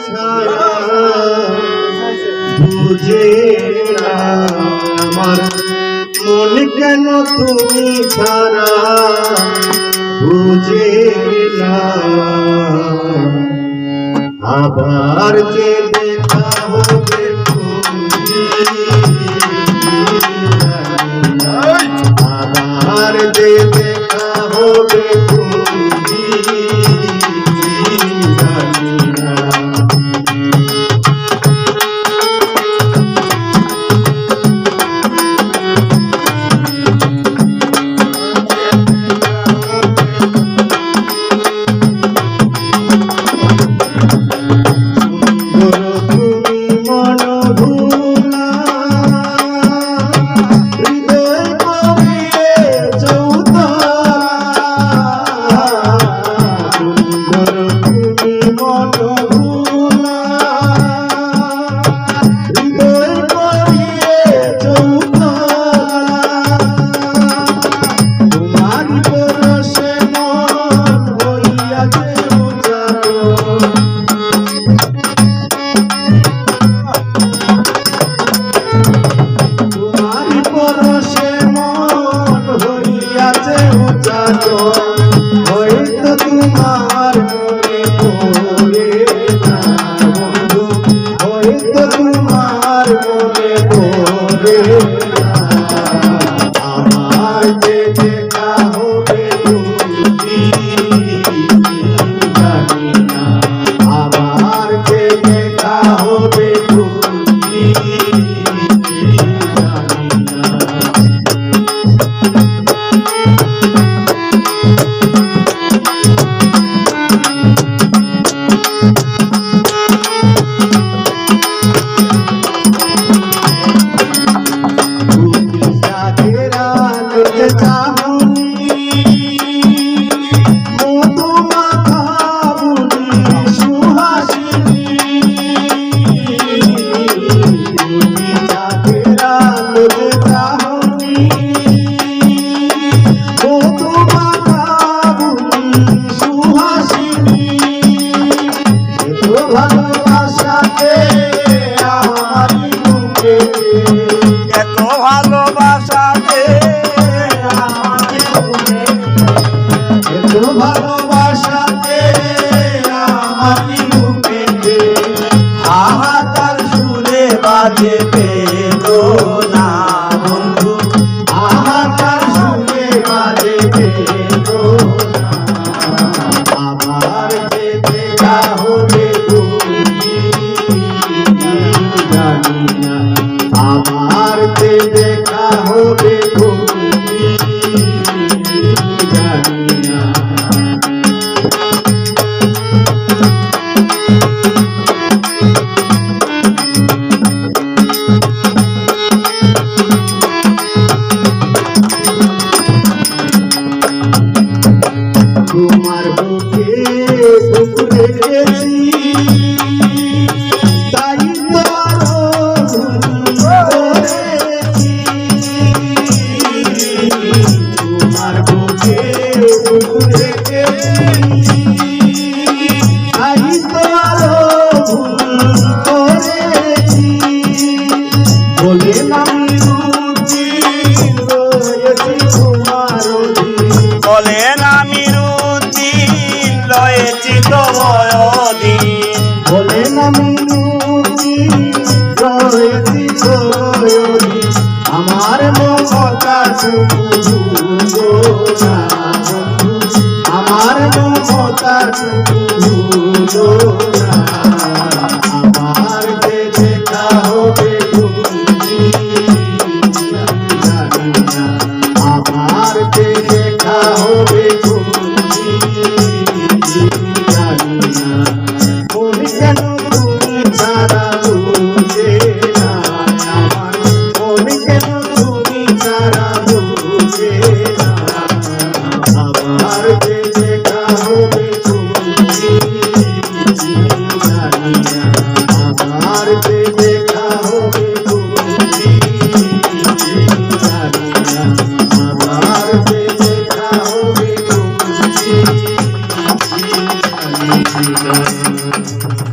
ছাড়া বুঝে না আমার মন কেন তুমি ছাড়া বুঝে না আবার যে দেখা হবে আবার যে দেখা হবে বাজে বেদনা বন্ধু আহাকার সুরে বাজে বেদনা আবার যে দেখা হবে তুমি জানি না আবার যে দেখা হবে তুমি জানি না তোমার বুকে বুক রেখেছি তাই করেছি তোমার বুকে বুক রেখেছি তাই করেছি বলে আমি রুচি রয়েছি তোমার বলেন আমি রুদিন রয়েছি তোমায় দিন বলেন আমি রয়েছি তোমায় আমার মমতা টুকু না আমার মমতা টুকু না আমার যে দেখা হবে আমার যে দেখা হবে কেন তুমি ছাড়া বুঝে না আমার মন কেন তুমি ছাড়া বুঝে না আবার যে দেখা হবে জানি না আবার যে দেখা হবে জানি না আবার যে দেখা হবে জানি না